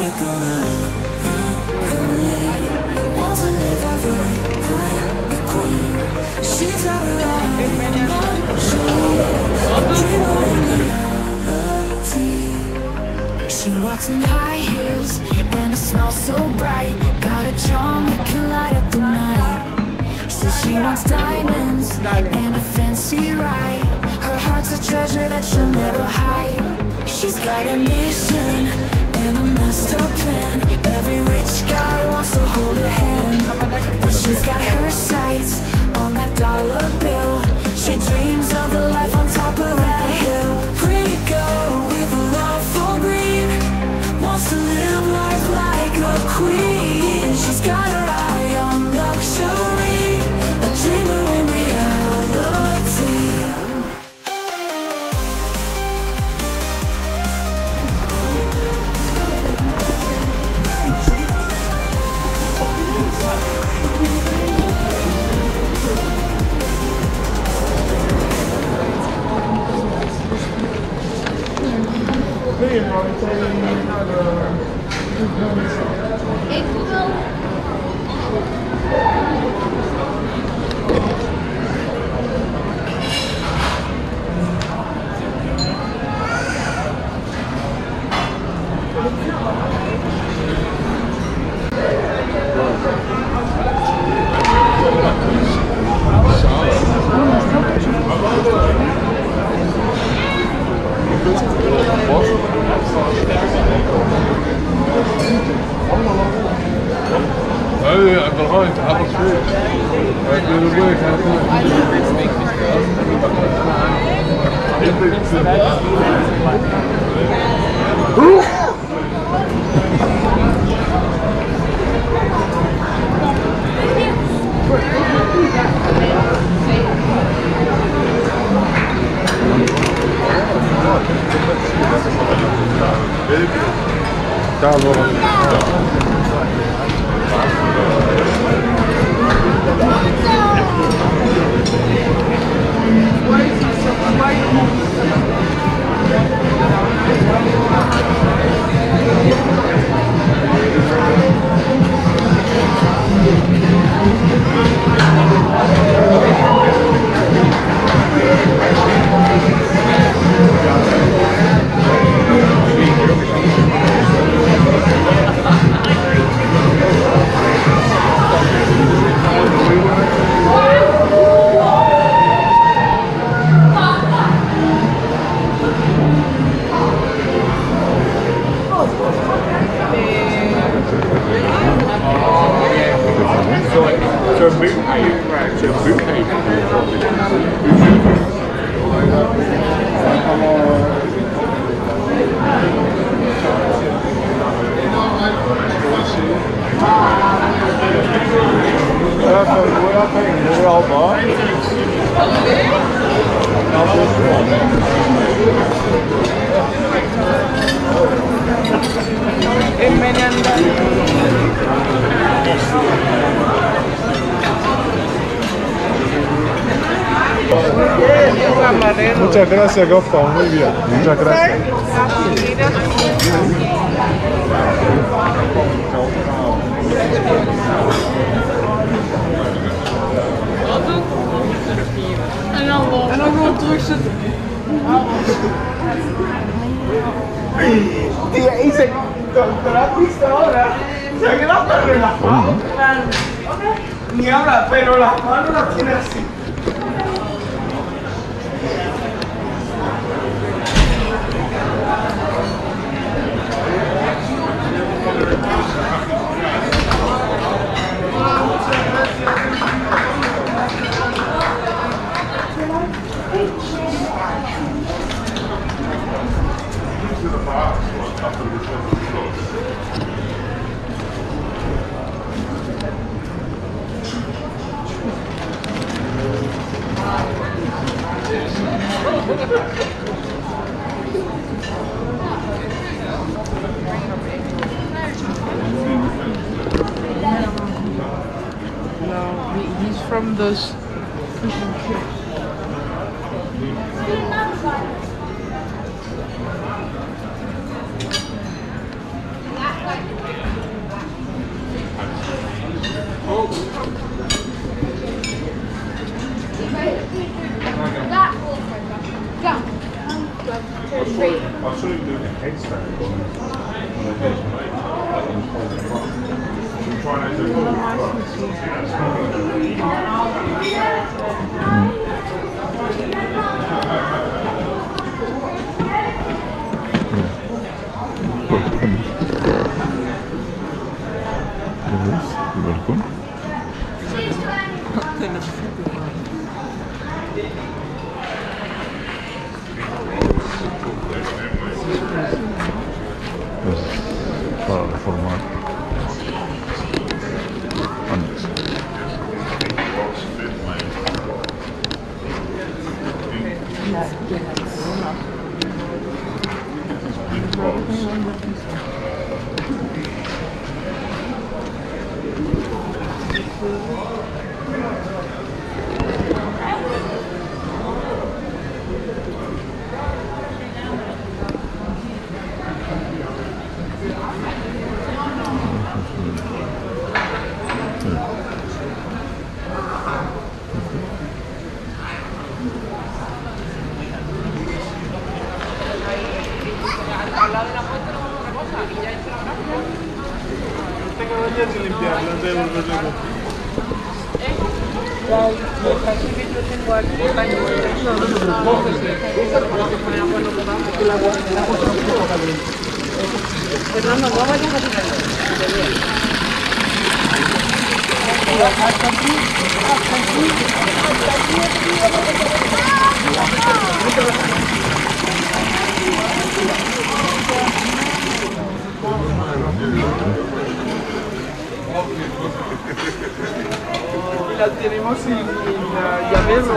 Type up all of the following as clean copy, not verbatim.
She walks in high heels and it smells so bright. Got a charm that can light up the night. Says she wants diamonds and a fancy ride. Her heart's a treasure that she'll never hide. She's got a mission and a master plan. Every rich guy wants to hold her hand, but she's got her sights on that dollar bill. She dreams of the life on top of that hill. Pretty girl with a love for green, wants to live life like a queen. She's got her eye on luxury, a dreamer in reality. Muchas gracias, Gofa, muy bien. Muchas gracias. En dan gewoon terugzetten. Tía, hice terapista ahora. Se queda tan relajado. Ni habla, pero las manos las tiene así. He's from those fish and chips. headstand on el balcón. Para reformar antes. Fernando, no vayas a tirar. Y la tenemos sin llavero.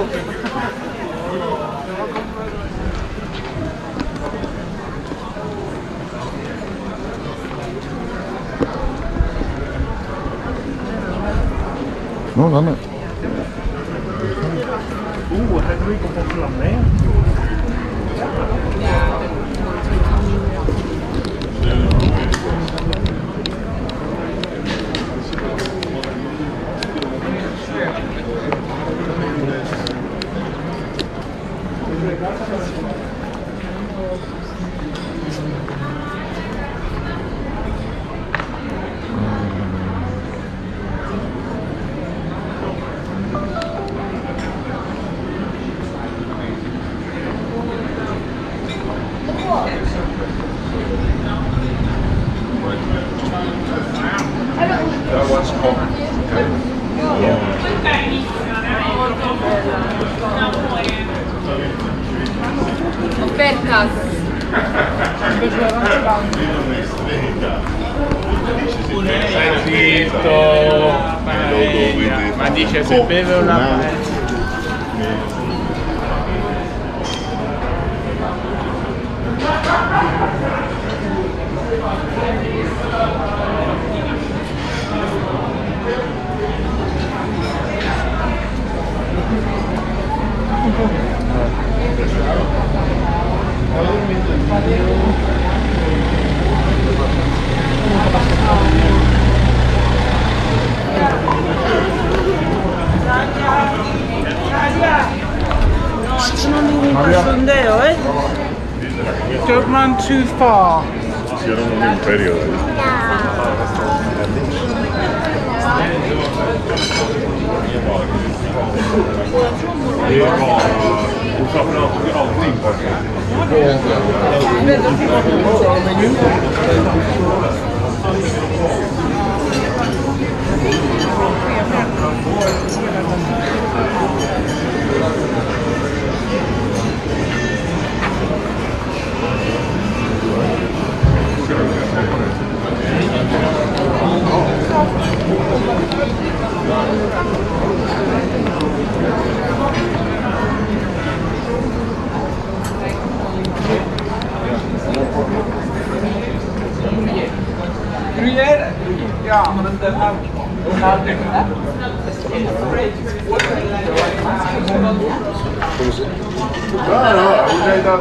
No, dame. Es rico por flamea. That one's hot. Ofertas. Ma dice se beve una paella. Don't run too far. Hicieron un imperio de ahí. Gruyère? Ja, maar dat hoe zei dat?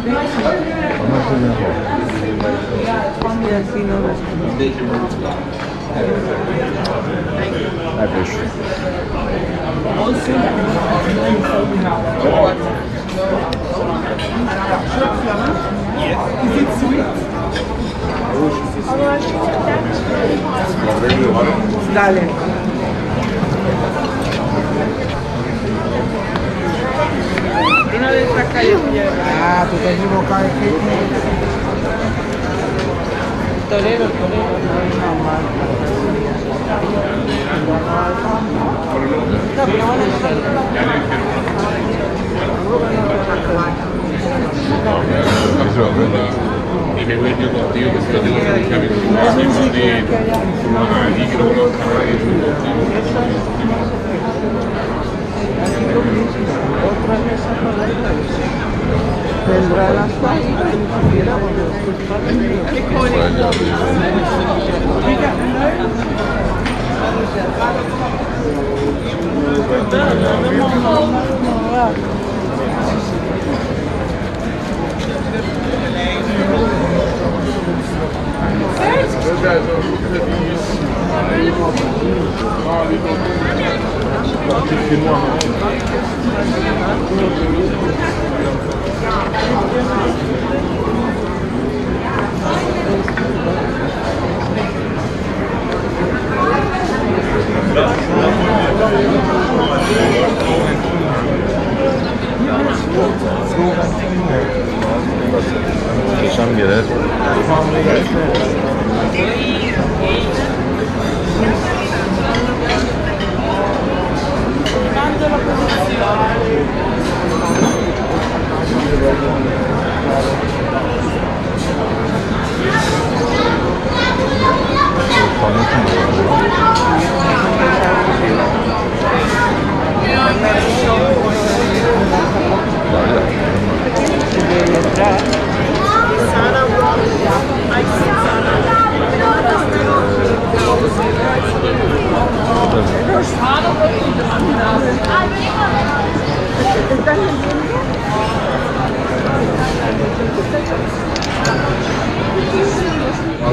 Y así no ves. Dale. Una de estas calles que lleva. Ah, tú te equivocas aquí. Torero, no es normal. No, pero bueno, Y me voy yo contigo, que si lo tengo que buscar, me tengo que lo conozca nadie, yo contigo. otras de esas vendrá las páginas y ni siquiera Şangere.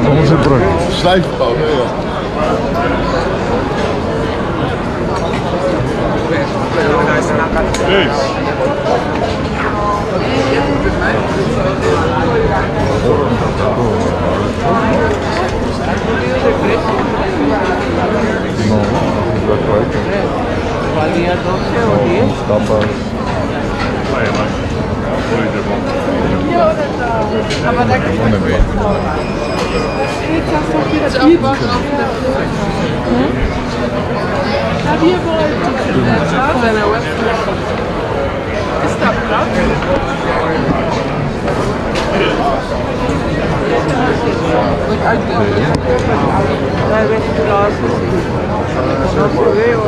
Vamos a por aquí. Schleifbau, ja. No, Black Friday. valía 12 o 10. Tapas. Ohne Weh. Ist da Platz? Tal vez lo haces y no se ve o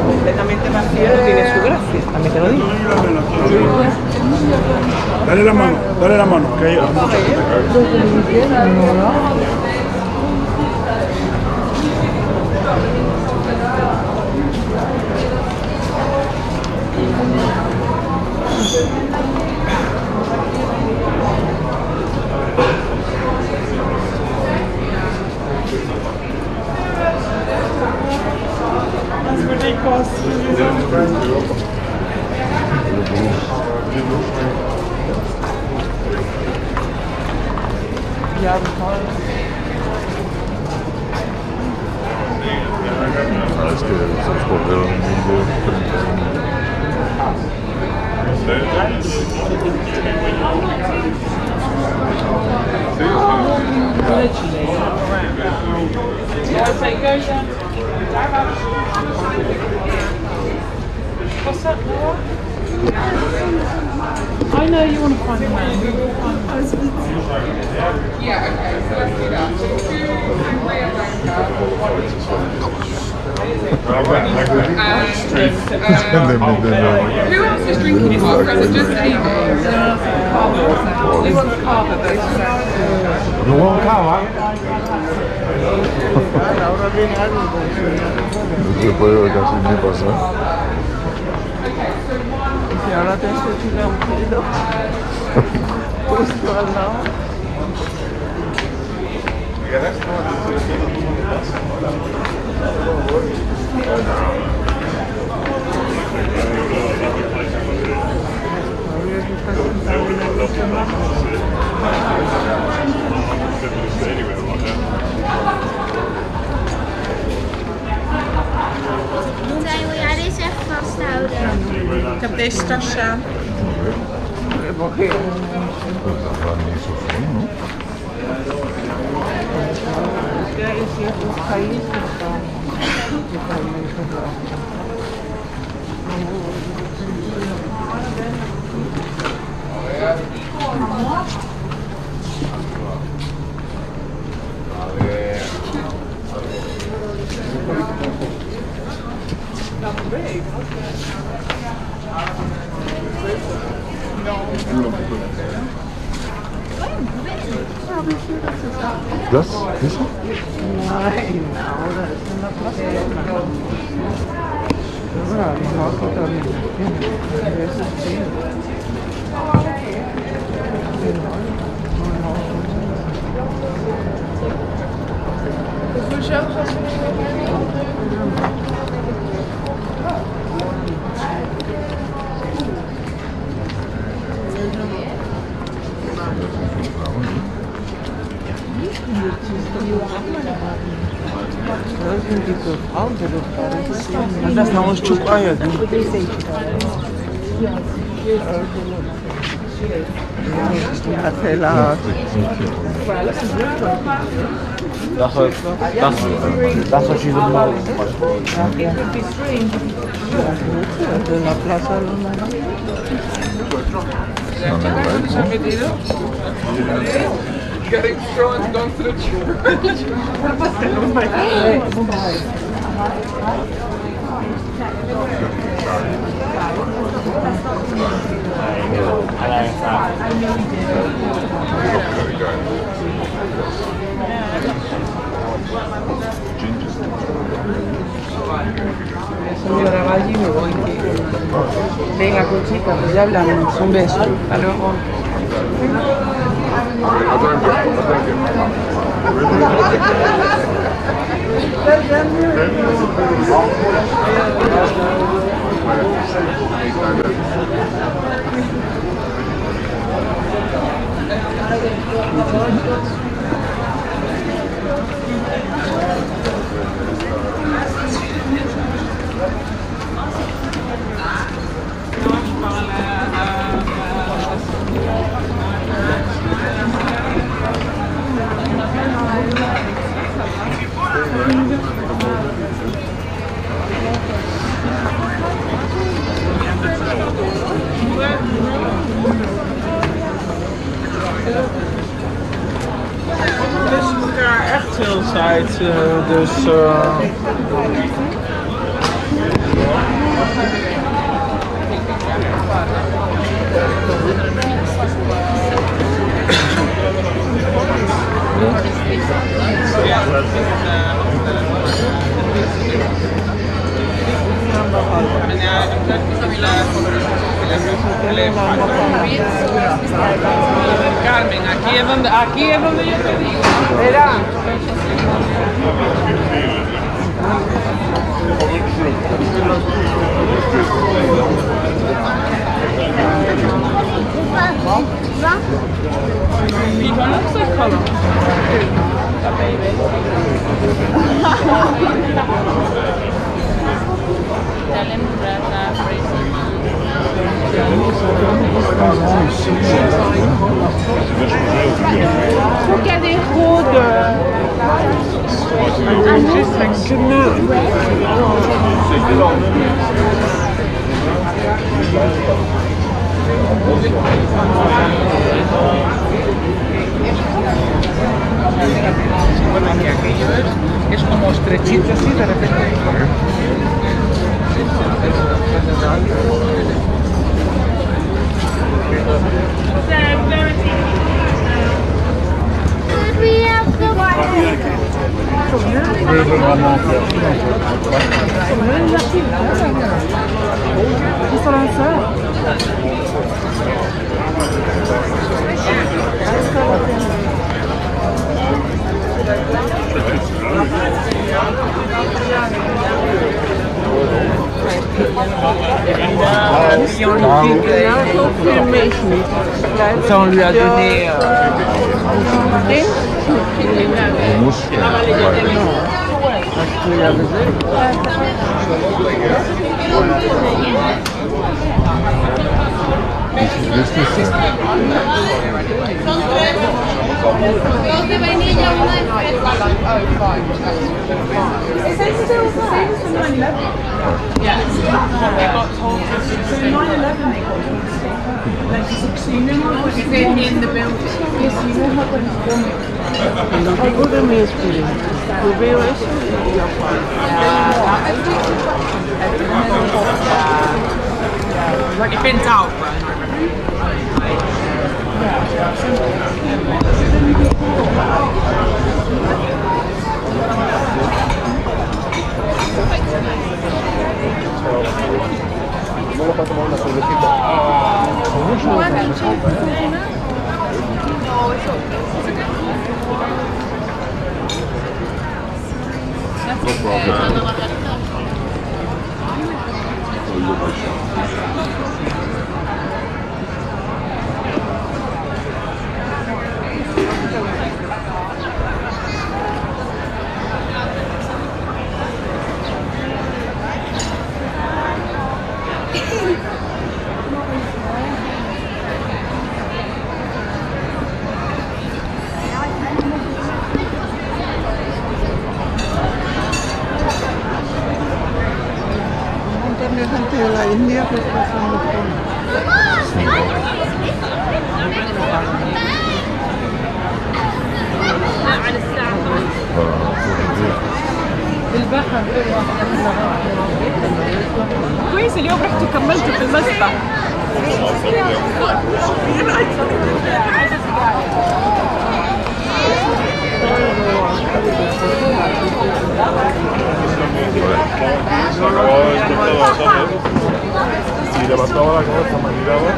completamente vacío no tiene su gracia, también te lo digo. Dale la mano, que hay Ja, Es que se escogieron un mundo what's that, Laura? I know you want to find a man. Yeah, okay, so let's do that. Who else is drinking it? Or is it just Amy? Who wants carver though? ¿No hubo cava? No se puede casi ni pasar. Y ahora te escuché un pelo. Justo al lado. Martijn, wil jij deze even vasthouden? Ik heb deze tas staan. Dat gaat niet zo veel, no? Ya es ciertos países ¿Das? ¿Eso? Nein, ahora es en la plaza. Ahora a lo mejor que también tiene. Eso sí. Hoeveel shows was er? Maar dat is nou een stuk eier. Helaas. That's what she's about. De la plaza Getting thrown down to the church. Señora, vaya y me voy. Venga, Conchita, pues ya hablamos. Un beso. Hasta luego. Tussen elkaar echt heel tijd, dus... Carmen, aquí es donde yo te digo. Verá. Wie kan ook zo kallen? Faut qu'il y a des rôdes. Juste un nœud. Bueno, que aquello es como estrechito así de repente. Could we have the Qu'est-ce qu'on a ça? Ça, on lui a donné. Le mousse. Dos de vainilla, uno de fresa. Is that still the same as the 9/11? Yeah. They got told to So 9/11 they got told to stay home. Like 16 Is it in the building? Yes, you know how when it's filming. Algo me inspiré. Yo veo eso y yo It bent out, but de gente de la India que está haciendo fondo. البحر كويس اليوم رحتوا كملتوا في المسبح. Si levantaba la cabeza, me miraba.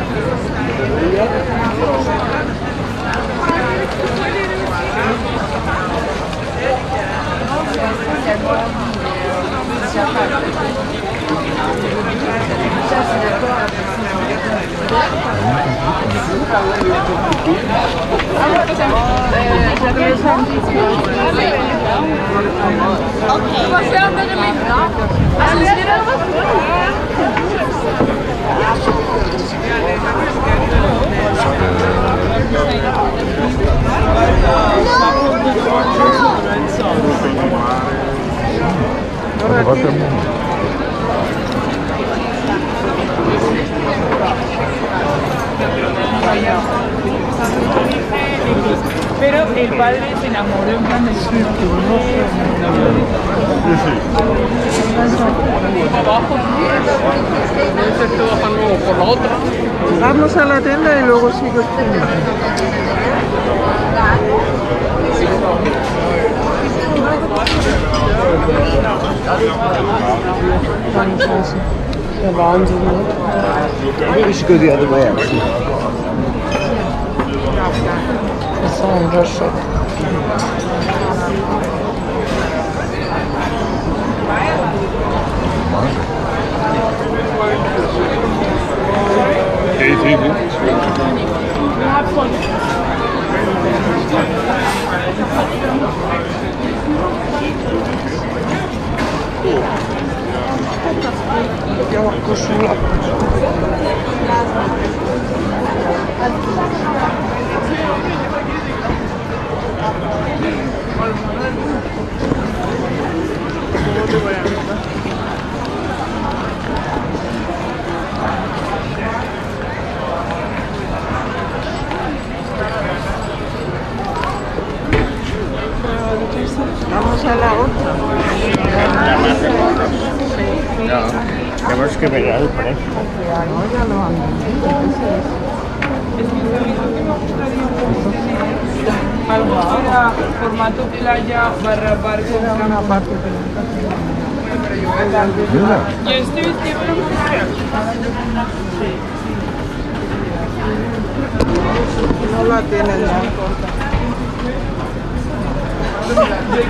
Pero el padre se enamoró en plan de abajo. Estoy trabajando por la otra. Vamos a la tienda y luego sigo estudiando. Der Wahnsinn, ne? We should go the other way, actually. It's all in Russia. Biała koszula. Tienes que pegar el precio. No, ya lo han vendido. Es que sabéis lo que me gustaría tener algo para formato playa barra barco. Era una parte de Yo estoy vestido de mujer. no la tienen ya.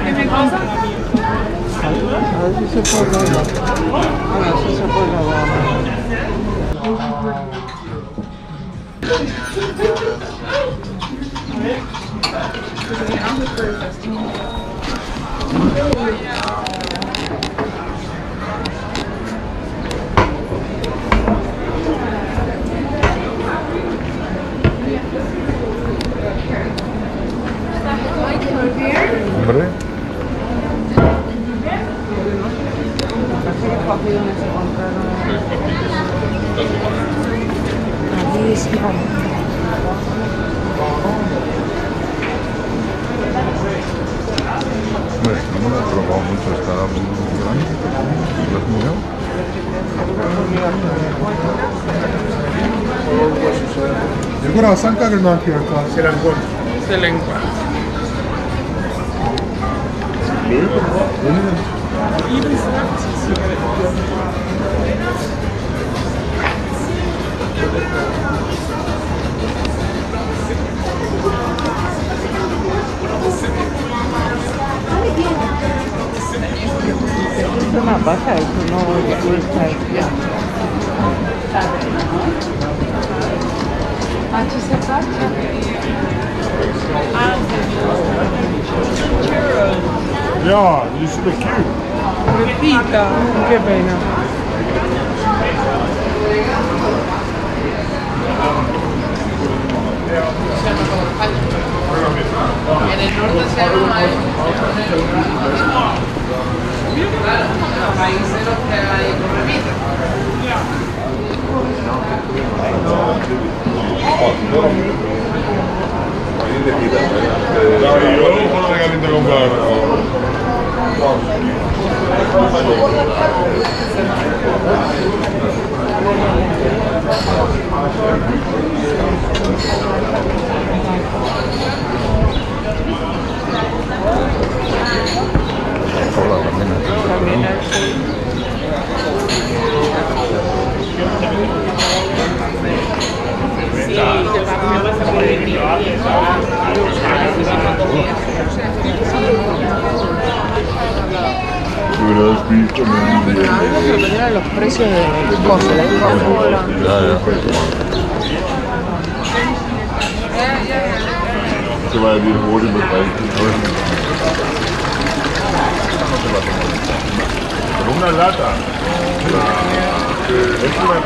¿Qué me pasa? A ver si se puede. A ver si se puede dar. Hombre, hombre, no me lo he probado mucho, está muy grande. ¿Lo has mirado? 이거랑 쌍가게 나한테니까 세랑권 Selengua. Es una paja, eso no cuesta. 야, you should be cute. Repita, qué pena. En el norte se llama países los que hay con Yo con la caliente con También hay. Hubieras visto, Miren los precios de cosas, de Coca-Cola. Se va a decir Mori, me parece. Con una lata. Es una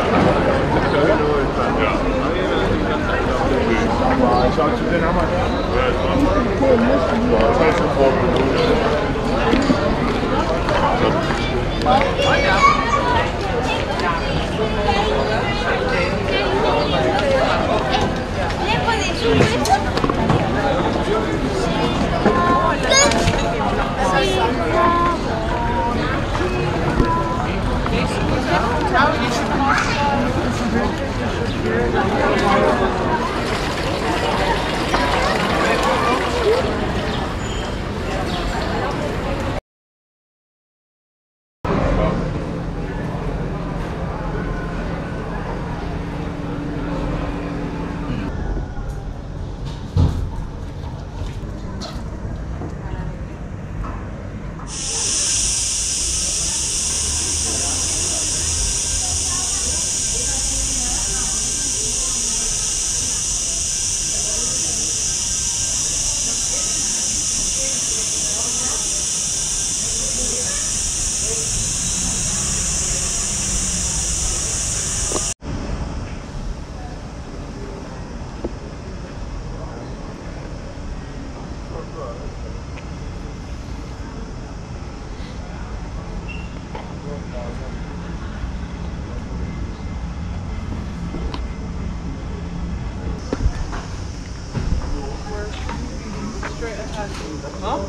Huh?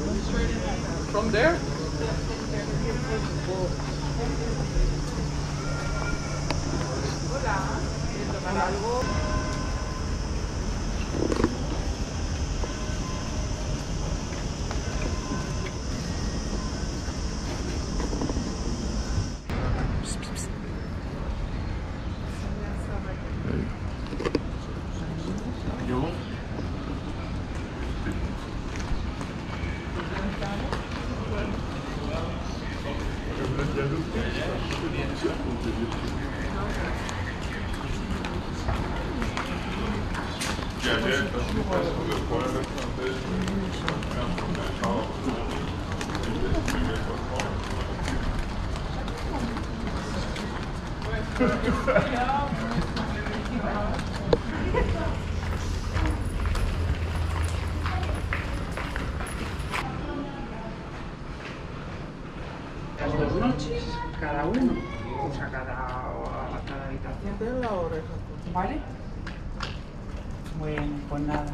From there? algo. Las 2 noches, cada uno, o sea, cada habitación. De la oreja. ¿Vale? Bueno, pues nada.